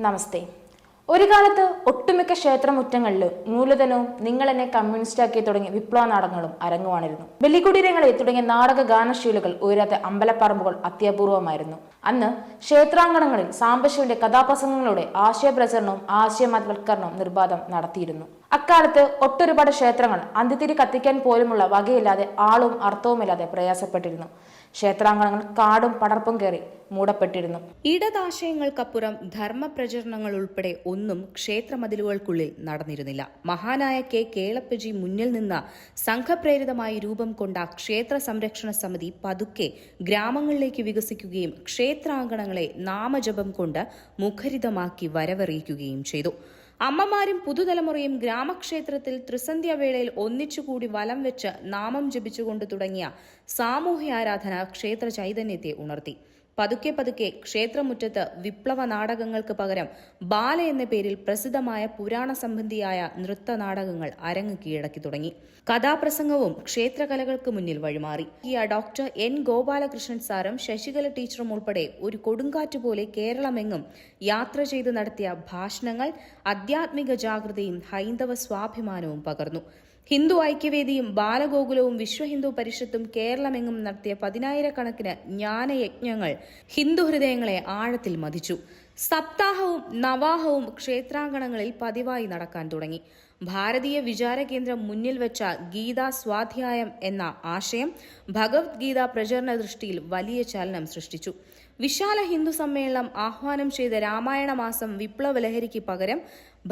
നമസ്തേ. ഒരു കാലത്ത് ഒട്ടുമിക്ക ക്ഷേത്രമുറ്റങ്ങളിലും മൂലധനവും നിങ്ങൾ എന്നെ കമ്മ്യൂണിസ്റ്റാക്കി തുടങ്ങിയ വിപ്ലവ നാടകങ്ങളും അരങ്ങുവാണിരുന്നു. ബലികുടീരങ്ങളെ തുടങ്ങിയ നാടക ഗാനശീലുകൾ ഉയരാത്ത അമ്പലപ്പറമ്പുകൾ അത്യപൂർവമായിരുന്നു. അന്ന് ക്ഷേത്രാങ്കണങ്ങളിൽ സാംബശിവന്റെ കഥാപ്രസംഗങ്ങളുടെ ആശയപ്രചരണവും ആശയവൽക്കരണവും നിർബാധം നടത്തിയിരുന്നു. അക്കാലത്ത് ഒട്ടൊരുപാട് ക്ഷേത്രങ്ങൾ അന്തിത്തിരി കത്തിക്കാൻ പോലുമുള്ള വകയില്ലാതെ ആളും അർത്ഥവുമില്ലാതെ പ്രയാസപ്പെട്ടിരുന്നു. ക്ഷേത്രാങ്കണങ്ങൾ കാടും പടർപ്പും കയറി മൂടപ്പെട്ടിരുന്നു. ഇടതാശയങ്ങൾക്കപ്പുറം ധർമ്മപ്രചരണങ്ങൾ ഉൾപ്പെടെ ഒന്നും ക്ഷേത്രമതിലുകൾക്കുള്ളിൽ നടന്നിരുന്നില്ല. മഹാനായ കെ കേളപ്പജി മുന്നിൽ നിന്ന് സംഘപ്രേരിതമായി രൂപം കൊണ്ട ക്ഷേത്ര സംരക്ഷണ സമിതി പതുക്കെ ഗ്രാമങ്ങളിലേക്ക് വികസിക്കുകയും ക്ഷേത്രാങ്കണങ്ങളെ നാമജപം കൊണ്ട് മുഖരിതമാക്കി വരവറിയിക്കുകയും ചെയ്തു. അമ്മമാരും പുതുതലമുറയും ഗ്രാമക്ഷേത്രത്തിൽ ത്രിസന്ധ്യാവേളയിൽ ഒന്നിച്ചുകൂടി വലം വെച്ച് നാമം ജപിച്ചുകൊണ്ട് തുടങ്ങിയ സാമൂഹ്യ ആരാധന ക്ഷേത്ര ചൈതന്യത്തെ ഉണർത്തി. പതുക്കെ പതുക്കെ ക്ഷേത്രമുറ്റത്ത് വിപ്ലവ നാടകങ്ങൾക്ക് പകരം ബാല എന്ന പേരിൽ പ്രസിദ്ധമായ പുരാണ സംബന്ധിയായ നൃത്ത നാടകങ്ങൾ അരങ്ങ് കീഴടക്കി തുടങ്ങി. കഥാപ്രസംഗവും ക്ഷേത്രകലകൾക്ക് മുന്നിൽ വഴിമാറി. ഡോക്ടർ എൻ ഗോപാലകൃഷ്ണൻ സാറും ശശികല ടീച്ചറും ഉൾപ്പെടെ ഒരു കൊടുങ്കാറ്റ് പോലെ കേരളമെങ്ങും യാത്ര ചെയ്ത് നടത്തിയ ഭാഷണങ്ങൾ ആധ്യാത്മിക ജാഗ്രതയും ഹൈന്ദവ സ്വാഭിമാനവും പകർന്നു. ഹിന്ദു ഐക്യവേദിയും ബാലഗോകുലവും വിശ്വഹിന്ദു പരിഷത്തും കേരളമെങ്ങും നടത്തിയ 10,000-കണക്കിന് ജ്ഞാനയജ്ഞങ്ങൾ ഹിന്ദു ഹൃദയങ്ങളെ ആഴത്തിൽ മതിച്ചു. സപ്താഹവും നവാഹവും ക്ഷേത്രാങ്കണങ്ങളിൽ പതിവായി നടക്കാൻ തുടങ്ങി. ഭാരതീയ വിചാരകേന്ദ്രം മുന്നിൽ വെച്ച ഗീതാ സ്വാധ്യായം എന്ന ആശയം ഭഗവത്ഗീത പ്രചരണ ദൃഷ്ടിയിൽ വലിയ ചലനം സൃഷ്ടിച്ചു. വിശാല ഹിന്ദു സമ്മേളനം ആഹ്വാനം ചെയ്ത രാമായണ മാസം വിപ്ലവ ലഹരിക്ക് പകരം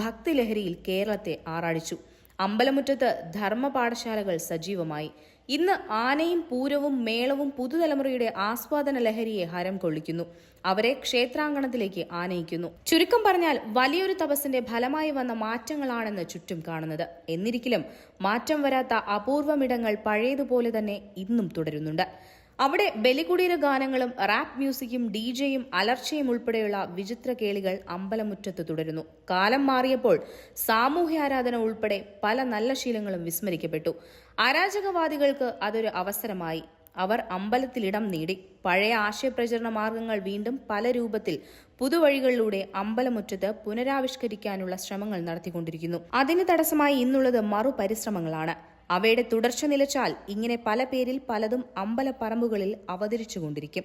ഭക്തിലഹരിയിൽ കേരളത്തെ ആറാടിച്ചു. അമ്പലമുറ്റത്ത് ധർമ്മ പാഠശാലകൾ സജീവമായി. ഇന്ന് ആനയും പൂരവും മേളവും പുതുതലമുറയുടെ ആസ്വാദന ലഹരിയെ ഹരം കൊള്ളിക്കുന്നു. അവരെ ക്ഷേത്രാങ്കണത്തിലേക്ക് ആനയിക്കുന്നു. ചുരുക്കം പറഞ്ഞാൽ വലിയൊരു തപസ്സിന്റെ ഫലമായി വന്ന മാറ്റങ്ങളാണെന്ന് ചുറ്റും കാണുന്നത്. എന്നിരിക്കലും മാറ്റം വരാത്ത അപൂർവമിടങ്ങൾ പഴയതുപോലെ തന്നെ ഇന്നും തുടരുന്നുണ്ട്. അവിടെ ബലികുടീര ഗാനങ്ങളും റാപ്പ് മ്യൂസിക്കും ഡിജെയും അലർച്ചയും ഉൾപ്പെടെയുള്ള വിചിത്ര കേളികൾ അമ്പലമുറ്റത്ത് തുടരുന്നു. കാലം മാറിയപ്പോൾ സാമൂഹ്യാരാധന ഉൾപ്പെടെ പല നല്ല ശീലങ്ങളും വിസ്മരിക്കപ്പെട്ടു. അരാജകവാദികൾക്ക് അതൊരു അവസരമായി. അവർ അമ്പലത്തിലിടം നേടി. പഴയ ആശയപ്രചരണ മാർഗങ്ങൾ വീണ്ടും പല രൂപത്തിൽ പുതുവഴികളിലൂടെ അമ്പലമുറ്റത്ത് പുനരാവിഷ്കരിക്കാനുള്ള ശ്രമങ്ങൾ നടത്തിക്കൊണ്ടിരിക്കുന്നു. അതിന് തടസ്സമായി ഇന്നുള്ളത് മറുപരിശ്രമങ്ങളാണ്. അവയുടെ തുടർച്ച നിലച്ചാൽ ഇങ്ങനെ പല പേരിൽ പലതും അമ്പലപ്പറമ്പുകളിൽ അവതരിച്ചുകൊണ്ടിരിക്കും.